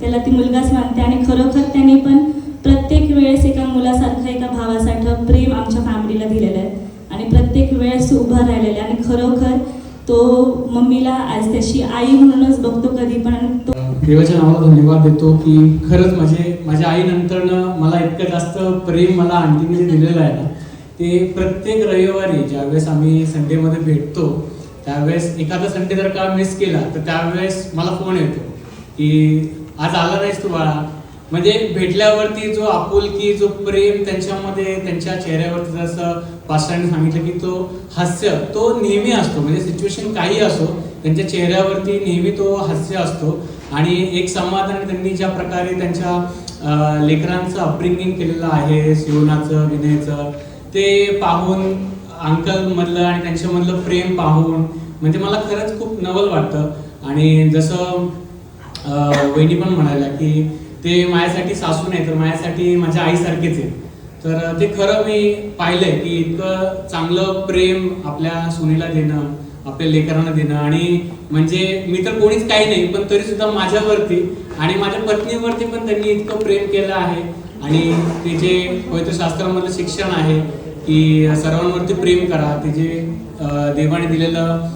त्याला ती मुलगाच मानते आणि खरोखर त्याने पण प्रत्येक वेळेस एका मुलासारखं, एका भावासारखं प्रेम आमच्या फॅमिलीला दिलेलं आहे आणि प्रत्येक वेळेस तो उभा राहिलेला आहे. आणि खरोखर तो मम्मीला आज त्याची आई म्हणूनच बघतो कधी पण. तो देवाच्या नावाला धन्यवाद देतो की खरंच माझ्या आईनंतरनं मला इतकं जास्त प्रेम मला आंटीने दिलेलं आहे ना, ते प्रत्येक रविवारी ज्यावेळेस आम्ही संडेमध्ये भेटतो त्यावेळेस एखादा संडे जर का मिस केला तर त्यावेळेस मला फोन येतो की आज आला नाहीस तू बाळा. म्हणजे भेटल्यावरती जो आपुलकी, जो प्रेम त्यांच्यामध्ये, त्यांच्या चेहऱ्यावरती जसं पास्टरांनी सांगितलं की तो हास्य तो नेहमी असतो. म्हणजे सिच्युएशन काही असो त्यांच्या चेहऱ्यावरती नेहमी तो हास्य असतो. आणि एक समाधान त्यांनी ज्या प्रकारे त्यांच्या लेकरांचं अपब्रिंगिंग केलेलं आहे, शिवनाचं, विनयचं, ते पाहून अंकलमधलं आणि त्यांच्यामधलं प्रेम पाहून म्हणजे मला खरंच खूप नवल वाटतं. आणि जसं वहिनी पण म्हणाल्या की ते माझ्यासाठी सासू नाही तर माझ्यासाठी माझ्या आईसारखेच आहे. तर ते खरं मी पाहिलंय की इतकं चांगलं प्रेम आपल्या सुनेला देणं, आपल्या लेकरांना देणं. आणि म्हणजे मी तर कोणीच काही नाही, पण तरी सुद्धा माझ्यावरती आणि माझ्या पत्नीवरती पण त्यांनी इतकं प्रेम केलं आहे. आणि ते जे पवित्र शास्त्रामधलं शिक्षण आहे की सर्वांवरती प्रेम करा, ते जे देवाने दिलेलं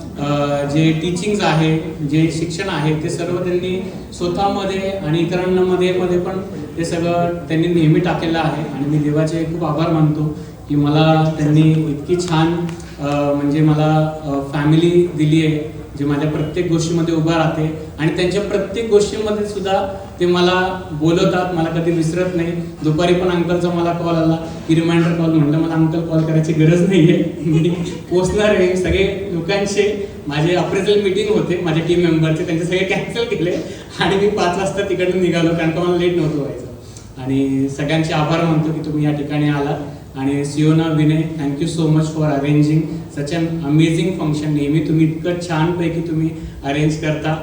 जे टीचिंग्स आहे, जे शिक्षण आहे, ते सर्व त्यांनी स्वतःमध्ये आणि इतरांमध्ये पण ते सगळं त्यांनी नेहमी टाकलेलं आहे. आणि मी देवाचे खूप आभार मानतो की मला त्यांनी इतकी छान म्हणजे मला फॅमिली दिली आहे, जे माझ्या प्रत्येक गोष्टीमध्ये उभा राहते. आणि त्यांच्या प्रत्येक गोष्टीमध्ये सुद्धा ते मला बोलवतात, मला कधी विसरत नाही. दुपारी पण अंकलचा मला कॉल आला की रिमाइंडर कॉल, म्हटलं मला अंकल कॉल करायची गरज नाही आहे, मी पोचणार आहे. सगळे लोकांचे माझे अप्रेझल मीटिंग होते माझ्या टीम मेंबरचे, त्यांचे सगळे कॅन्सल केले आणि मी 5 वाजता तिकडून निघालो, कारण का मला लेट नव्हतं व्हायचं. आणि सगळ्यांचे आभार मानतो की तुम्ही या ठिकाणी आलात. आणि Siona, Vinay, thank you so much for arranging such an amazing function. नेहमी तुम्ही इतकं छानपैकी तुम्ही अरेंज करता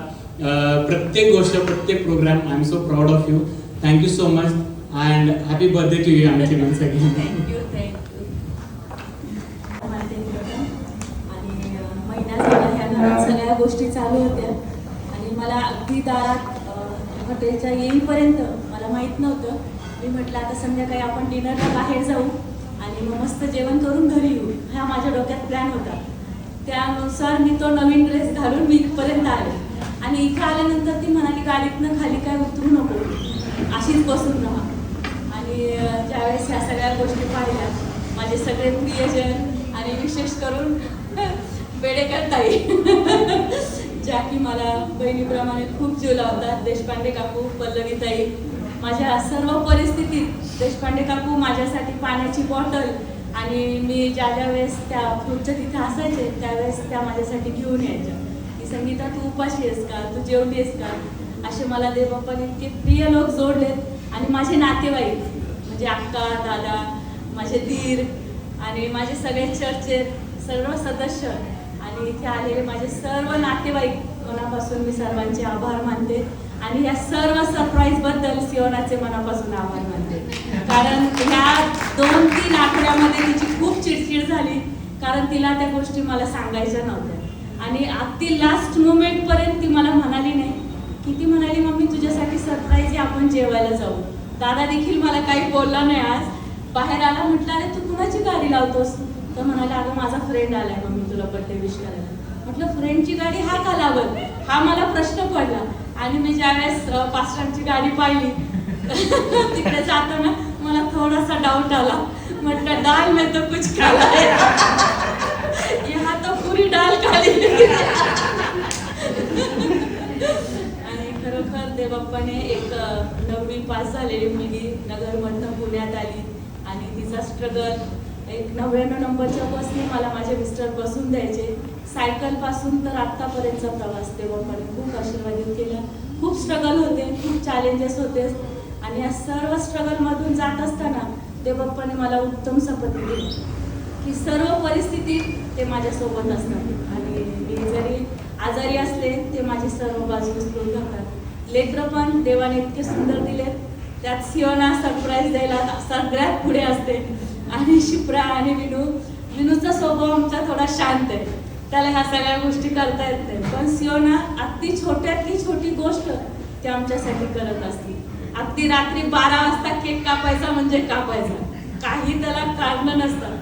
प्रत्येक गोष्ट, प्रत्येक programme. I am so proud of you. Thank you so much and happy birthday to you आमची वन्स अगेन. थँक्यू. आणि महिना झाला ह्या घरात सगळ्या गोष्टी चालू होत्या आणि मला अगदी दारात हॉटेलच्या येईपर्यंत मला माहीत नव्हतं. मी म्हटलं आता संध्याकाळी आपण डिनरला बाहेर जाऊ आणि मग मस्त जेवण करून घरी येऊ, हा माझ्या डोक्यात प्लॅन होता. त्यानुसार मी तो नवीन ड्रेस घालून मी इथपर्यंत आले. आणि इथं आल्यानंतर ती म्हणाली गाडीतनं खाली काय उतरू नको, अशीच बसून राहा. आणि ज्यावेळेस ह्या सगळ्या गोष्टी पाहिल्या, माझे सगळे प्रियजन आणि विशेष करून बेडेकर ताई ज्या की मला बहिणीप्रमाणे खूप जीव लावतात, देशपांडे काकू, पल्लवी ताई, माझ्या सर्व परिस्थितीत देशपांडे काकू माझ्यासाठी पाण्याची बॉटल आणि मी ज्या वेळेस त्या फ्रूटच्या तिथे असायचे त्यावेळेस त्या माझ्यासाठी घेऊन यायच्या की संगीता तू उपाशी आहेस का, तू जेवली आहेस का. असे मला देवबाप्पाने इतके प्रिय लोक जोडलेत. आणि माझे नातेवाईक म्हणजे अक्का, दादा, माझे दीर आणि माझे सगळे चर्चेत सर्व सदस्य आणि इथे आलेले माझे सर्व नातेवाईक, मनापासून मी सर्वांचे आभार मानते. आणि या सर्व सरप्राईजबद्दल सियोनाचे मनापासून आभार मानते. कारण ह्या 2-3 आठवड्यामध्ये तिची खूप चिडचिड झाली, कारण तिला त्या गोष्टी मला सांगायच्या नव्हत्या. आणि अगदी लास्ट मोमेंटपर्यंत ती मला म्हणाली नाही की, ती म्हणाली मम्मी तुझ्यासाठी सरप्राईज आहे, आपण जेवायला जाऊ. दादा देखील मला काही बोलला नाही. आज बाहेर आला, म्हटलं अरे तू कुणाची गाडी लावतोस, तर म्हणाला अगं माझा फ्रेंड आलाय मम्मी तुला बर्थडे विश करायला. म्हटलं फ्रेंडची गाडी हा का लावल, हा मला प्रश्न पडला. आणि मी ज्यावेळेस पास्टरांची गाडी पाहिली तिकडे जाताना मला थोडासा डाऊट आला. म्हटलं डाल में तो कुछ खाला है, यहाँ तो पुरी डाल खाली. आणि खरोखर देवबाप्पाने एक 9वी पास झालेली मुलगी नगरमधनं पुण्यात आली आणि तिचा स्ट्रगल, एक 99 नंबरच्या बसने मला माझे मिस्टर बसून द्यायचे. सायकलपासून तर आत्तापर्यंतचा प्रवास देवबाप्पाने खूप आशीर्वादित केला. खूप स्ट्रगल होते, खूप चॅलेंजेस होते आणि या सर्व स्ट्रगलमधून जात असताना देवबाप्पाने मला उत्तम संपत्ती दिली की सर्व परिस्थितीत ते माझ्यासोबत असणार. आणि मी जरी आजारी असले ते माझी सर्व बाजू उचलून धरतात. लेकरं पण देवाने इतके सुंदर दिलेत, त्यात सियोना सरप्राईज द्यायला सगळ्यात पुढे असते. आणि शिप्रा आणि विनूचा स्वभाव आमचा थोडा शांत आहे, त्याला ह्या सगळ्या गोष्टी करता येत नाही. पण सियोना अगदी छोट्यातली छोटी गोष्ट ते आमच्यासाठी करत असते. अगदी रात्री 12 वाजता केक कापायचा म्हणजे कापायचा, काही त्याला कारण नसतं.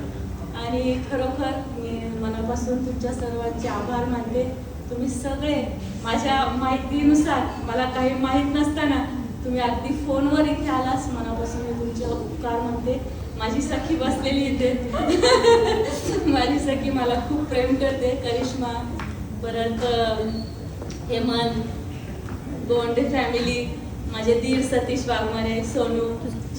आणि खरोखर मी मनापासून तुमच्या सर्वांचे आभार मानते. तुम्ही सगळे माझ्या माहितीनुसार, मला काही माहीत नसताना तुम्ही अगदी फोनवर इथे आलास, मनापासून मी तुमचे उपकार मानते. माझी सखी बसलेली इथे माझी सखी मला खूप प्रेम करते, करिश्मा, परत हेमंत, गोंडे फॅमिली, माझे दीर सतीश वाघमारे, सोनू,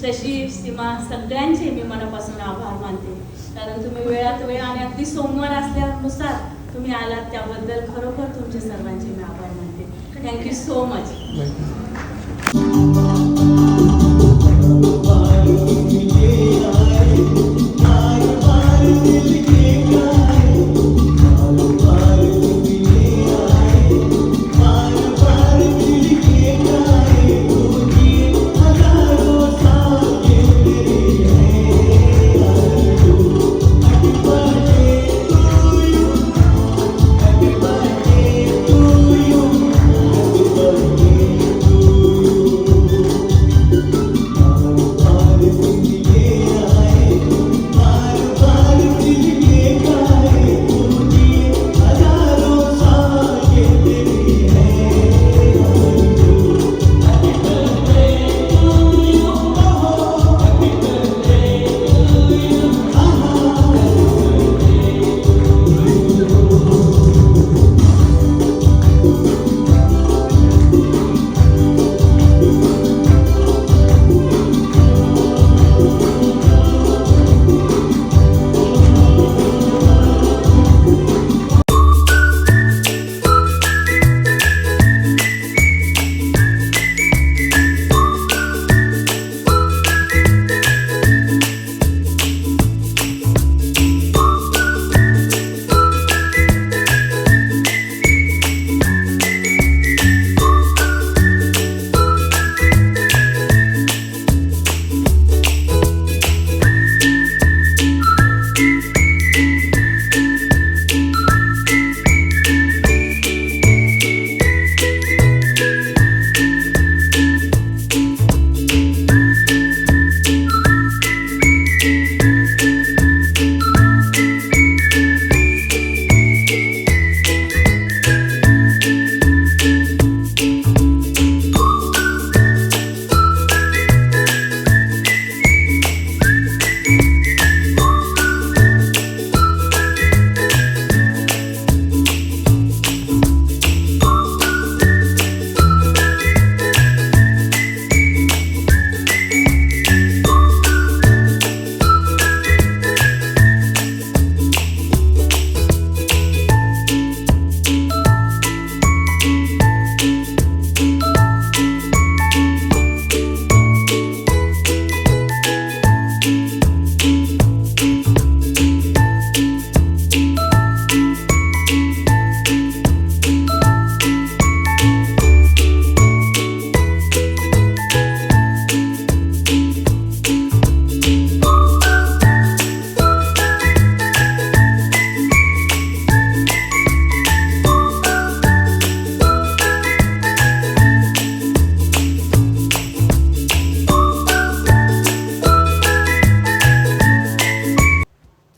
शशी, सीमा, सगळ्यांचे मी मनापासून आभार मानते. कारण तुम्ही वेळात वेळ आणि अगदी सोमवार असल्यानुसार तुम्ही आलात, त्याबद्दल खरोखर तुमचे सर्वांचे मी आभार मानते. Thank you so much.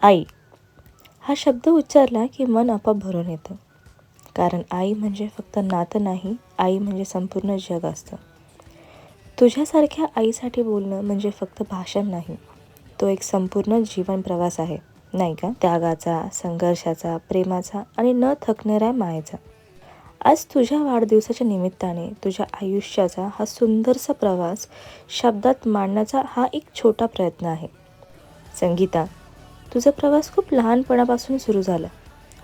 आई हा शब्द उच्चारला की मन आपोआप भरून येतं. कारण आई म्हणजे फक्त नातं नाही, आई म्हणजे संपूर्ण जग असतं. तुझ्यासारख्या आईसाठी बोलणं म्हणजे फक्त भाषण नाही, तो एक संपूर्ण जीवन प्रवास आहे, नाही का? त्यागाचा, संघर्षाचा, प्रेमाचा आणि न थकणाऱ्या मायेचा. आज तुझ्या वाढदिवसाच्या निमित्ताने तुझ्या आयुष्याचा हा सुंदरसा प्रवास शब्दात मांडण्याचा हा एक छोटा प्रयत्न आहे. संगीता, तुझा प्रवास खूप लहानपणापासून सुरू झाला,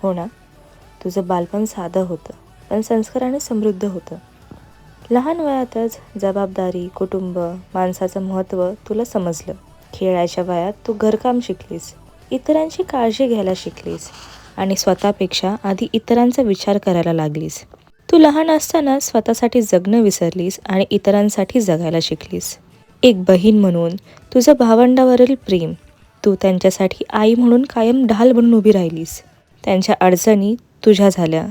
हो ना? तुझं बालपण साधं होतं, पण संस्काराने समृद्ध होतं. लहान वयातच जबाबदारी, कुटुंब, माणसाचं महत्त्व तुला समजलं. खेळायच्या वयात तू घरकाम शिकलीस, इतरांची काळजी घ्यायला शिकलीस आणि स्वतःपेक्षा आधी इतरांचा विचार करायला लागलीस. तू लहान असताना स्वतःसाठी जगणं विसरलीस आणि इतरांसाठी जगायला शिकलीस. एक बहीण म्हणून तुझं भावंडावरील प्रेम, तू त्यांच्यासाठी आई म्हणून कायम ढाल बनून उभी राहिलीस. त्यांच्या अडचणी तुझ्या झाल्या,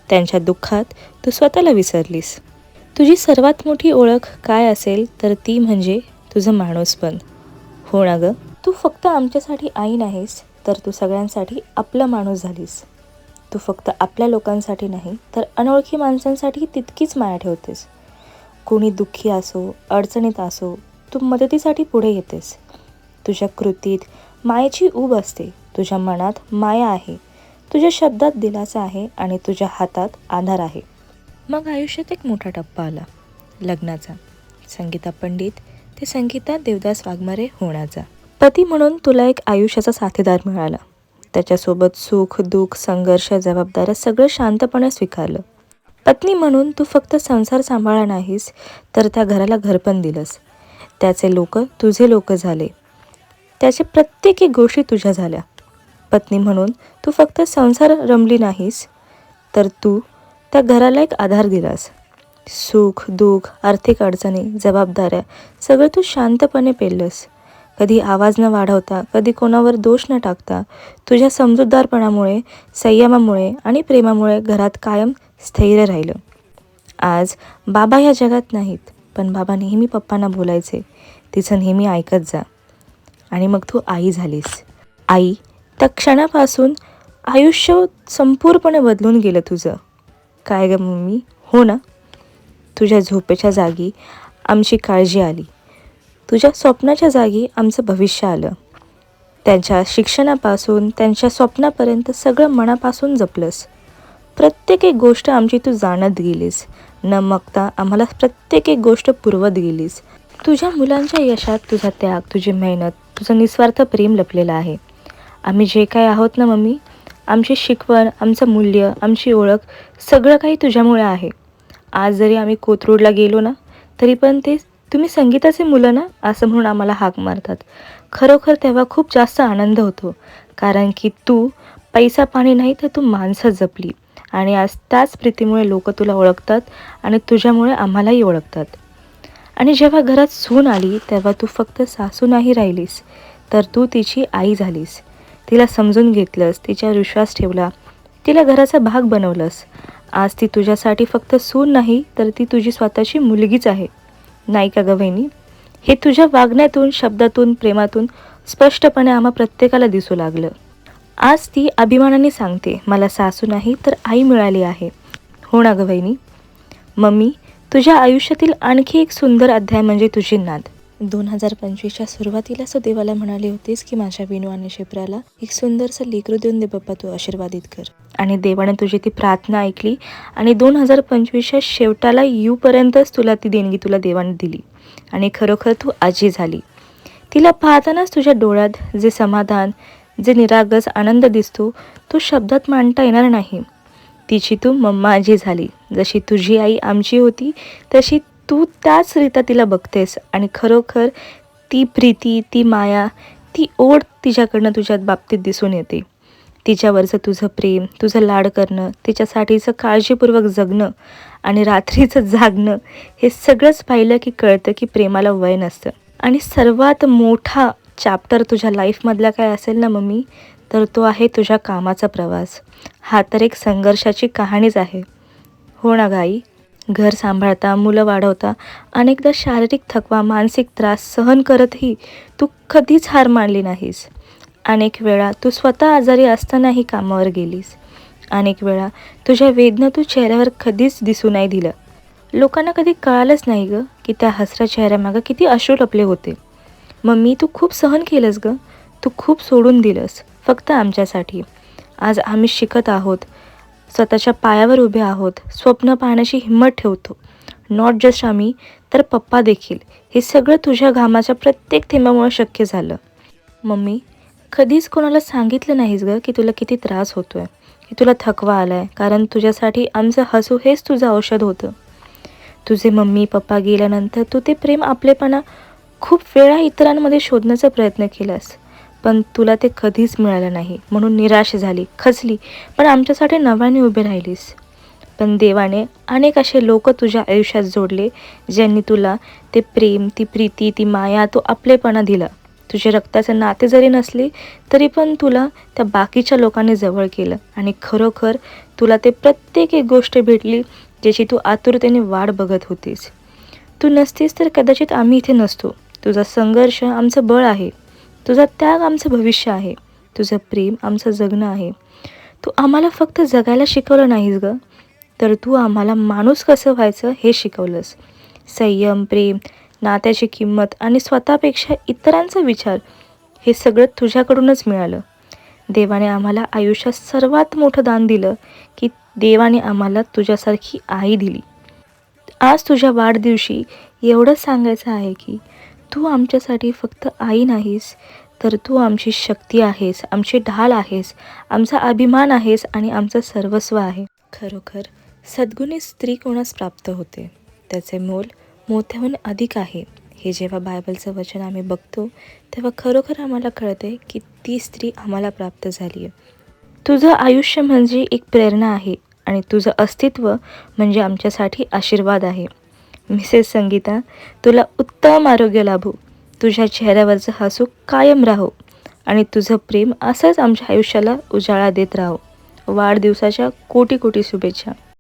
त्यांच्या दुःखात तू स्वतःला विसरलीस. तुझी सर्वात मोठी ओळख काय असेल तर ती म्हणजे तुझं माणूसपण, हो ना गं? तू फक्त आमच्यासाठी आई नाहीस, तर तू सगळ्यांसाठी आपला माणूस झालीस. तू फक्त आपल्या लोकांसाठी नाही तर अनोळखी माणसांसाठी तितकीच माया ठेवतेस. कोणी दुःखी असो, अडचणीत असो, तू मदतीसाठी पुढे येतेस. तुझ्या कृतीत मायेची ऊब असते, तुझ्या मनात माया आहे, तुझ्या शब्दात दिलासा आहे आणि तुझ्या हातात आधार आहे. मग आयुष्यात एक मोठा टप्पा आला, लग्नाचा. संगीता पंडित ते संगीता देवदास वाघमारे होण्याचा. पती म्हणून तुला एक आयुष्याचा साथीदार मिळाला. त्याच्यासोबत सुख, दुःख, संघर्ष, जबाबदाऱ्या सगळं शांतपणे स्वीकारलं. पत्नी म्हणून तू फक्त संसार सांभाळला नाहीस, तर त्या घराला घर पण दिलंस. त्याचे लोक तुझे लोक झाले, त्याचे प्रत्येक एक गोष्टी तुझ्या झाल्या. पत्नी म्हणून तू फक्त संसार रमली नाहीस, तर तू त्या घराला एक आधार दिलास. सुख, दुःख, आर्थिक अडचणी, जबाबदाऱ्या सगळं तू शांतपणे पेललंस. कधी आवाज न वाढवता, कधी कोणावर दोष न टाकता. तुझ्या समजूतदारपणामुळे, संयमामुळे आणि प्रेमामुळे घरात कायम स्थैर्य राहिलं. आज बाबा ह्या जगात नाहीत, पण बाबा नेहमी पप्पांना बोलायचे, तिचं नेहमी ऐकत जा. आणि मग तू आई झालीस. आई, त्या क्षणापासून आयुष्य संपूर्णपणे बदलून गेलं तुझं. काय गं मम्मी, हो ना? तुझ्या झोपेच्या जागी आमची काळजी आली, तुझ्या स्वप्नाच्या जागी आमचं भविष्य आलं. त्यांच्या शिक्षणापासून त्यांच्या स्वप्नापर्यंत सगळं मनापासून जपलंस. प्रत्येक एक गोष्ट आमची तू जाणत गेलीस, न मागता आम्हाला प्रत्येक एक गोष्ट पुरवत गेलीस. तुझ्या मुलांच्या यशात तुझा त्याग, तुझी मेहनत, तुझं निस्वार्थ प्रेम लपलेलं आहे. आम्ही जे काय आहोत ना मम्मी, आमची शिकवण, आमचं मूल्य, आमची ओळख सगळं काही तुझ्यामुळे आहे. आज जरी आम्ही कोथरूडला गेलो ना, तरी पण ते तुम्ही संगीताचे मुलं ना असं म्हणून आम्हाला हाक मारतात. खरोखर तेव्हा खूप जास्त आनंद होतो, कारण की तू पैसा पाणी नाही तर तू माणसं जपली आणि आज त्याच प्रीतीमुळे लोक तुला ओळखतात आणि तुझ्यामुळे आम्हालाही ओळखतात. आणि जेव्हा घरात सून आली तेव्हा तू फक्त सासू नाही राहिलीस, तर तू तिची आई झालीस. तिला समजून घेतलंस, तिच्यावर विश्वास ठेवला, तिला घराचा भाग बनवलंस. आज ती तुझ्यासाठी फक्त सून नाही, तर ती तुझी स्वतःची मुलगीच आहे, नाही का गं वहिनी? हे तुझ्या वागण्यातून, शब्दातून, प्रेमातून स्पष्टपणे आम्हा प्रत्येकाला दिसू लागलं. आज ती अभिमानाने सांगते, मला सासू नाही तर आई मिळाली आहे, हो ना गं वहिनी? मम्मी, तुझ्या आयुष्यातील आणखी एक सुंदर अध्याय म्हणजे तुझी नात. 2025च्या सुरुवातीला तू देवाला म्हणाली होतीस की माझ्या विनू आणि शिप्राला एक सुंदरसं लेकरू देऊन दे बाप्पा, तू आशीर्वादित कर. आणि देवाने तुझी ती प्रार्थना ऐकली आणि 2025च्या शेवटाला येऊपर्यंतच तुला ती देणगी तुला देवाने दिली आणि खरोखर तू आजी झाली. तिला पाहतानाच तुझ्या डोळ्यात जे समाधान, जे निरागस आनंद दिसतो तो शब्दात मांडता येणार नाही. तिची तू मम्मा आजी झाली. जशी तुझी आई आमची होती तशी तू त्याच रीता तिला बघतेस आणि खरोखर ती प्रीती, ती माया, ती ओढ तिच्याकडनं तुझ्या बाबतीत दिसून येते. तिच्यावरचं तुझं प्रेम, तुझं लाड करणं, तिच्यासाठीचं काळजीपूर्वक जगणं आणि रात्रीचं जागणं, हे सगळंच पाहिलं की कळतं की प्रेमाला वय नसतं. आणि सर्वात मोठा चॅप्टर तुझ्या लाईफमधला काय असेल ना मम्मी, तर तो आहे तुझ्या कामाचा प्रवास. हा तर एक संघर्षाची कहाणीच आहे, हो ना गाई? घर सांभाळता, मुलं वाढवता, अनेकदा शारीरिक थकवा, मानसिक त्रास सहन करतही तू कधीच हार मानली नाहीस. अनेक वेळा तू स्वतः आजारी असतानाही कामावर गेलीस. अनेक वेळा तुझ्या वेदना तू चेहऱ्यावर कधीच दिसू नाही दिलं. लोकांना कधी कळालंच नाही गं की त्या हसऱ्या चेहऱ्यामागं किती अश्रू लपले होते. मम्मी, तू खूप सहन केलंस गं. तू खूप सोडून दिलंस फक्त आमच्यासाठी. आज आम्ही शिकत आहोत, स्वतःच्या पायावर उभे आहोत, स्वप्न पाहण्याची हिंमत ठेवतो. नॉट जस्ट आम्ही, तर पप्पा देखील. हे सगळं तुझ्या घामाच्या प्रत्येक थेंबामुळे शक्य झालं. मम्मी, कधीच कोणाला सांगितलं नाहीस गं की तुला किती त्रास होतो आहे, की तुला थकवा आला आहे, कारण तुझ्यासाठी आमचं हसू हेच तुझं औषध होतं. तुझे मम्मी पप्पा गेल्यानंतर तू ते प्रेम, आपलेपणा खूप वेळा इतरांमध्ये शोधण्याचा प्रयत्न केलास, पण तुला ते कधीच मिळालं नाही. म्हणून निराश झाली, खचली, पण आमच्यासाठी नव्याने उभे राहिलीस. पण देवाने अनेक असे लोक तुझ्या आयुष्यात जोडले, ज्यांनी तुला ते प्रेम, ती प्रीती, ती माया, तो आपलेपणा दिला. तुझे रक्ताचे नाते जरी नसले तरी पण तुला त्या बाकीच्या लोकांनी जवळ केलं आणि खरोखर तुला ते प्रत्येक एक गोष्ट भेटली ज्याची तू आतुरतेने वाट बघत होतीस. तू नसतीस तर कदाचित आम्ही इथे नसतो. तुझा संघर्ष आमचं बळ आहे, तुझा त्याग आमचं भविष्य आहे, तुझं प्रेम आमचं जगणं आहे. तू आम्हाला फक्त जगायला शिकवलं नाहीस गं, तर तू आम्हाला माणूस कसं व्हायचं हे शिकवलंस. संयम, प्रेम, नात्याची किंमत आणि स्वतःपेक्षा इतरांचा विचार, हे सगळं तुझ्याकडूनच मिळालं. देवाने आम्हाला आयुष्यात सर्वात मोठं दान दिलं की देवाने आम्हाला तुझ्यासारखी आई दिली. आज तुझ्या वाढदिवशी एवढंच सांगायचं आहे की तू आमच्यासाठी फक्त आई नाहीस, तर तू आमची शक्ती आहेस, आमची ढाल आहेस, आमचा अभिमान आहेस आणि आमचं सर्वस्व आहे. खरोखर सद्गुणी स्त्री कोणास प्राप्त होते, त्याचे मोल मोत्याहून अधिक आहे. हे जेव्हा बायबलचं वचन आम्ही बघतो तेव्हा खरोखर आम्हाला कळते की ती स्त्री आम्हाला प्राप्त झाली आहे. तुझं आयुष्य म्हणजे एक प्रेरणा आहे आणि तुझं अस्तित्व म्हणजे आमच्यासाठी आशीर्वाद आहे. मिसेस संगीता, तुला उत्तम आरोग्य लाभो, तुझ्या चेहऱ्यावरचं हसू कायम राहो आणि तुझं प्रेम असंच आमच्या आयुष्याला उजाळा देत राहो. वाढदिवसाच्या कोटी कोटी शुभेच्छा.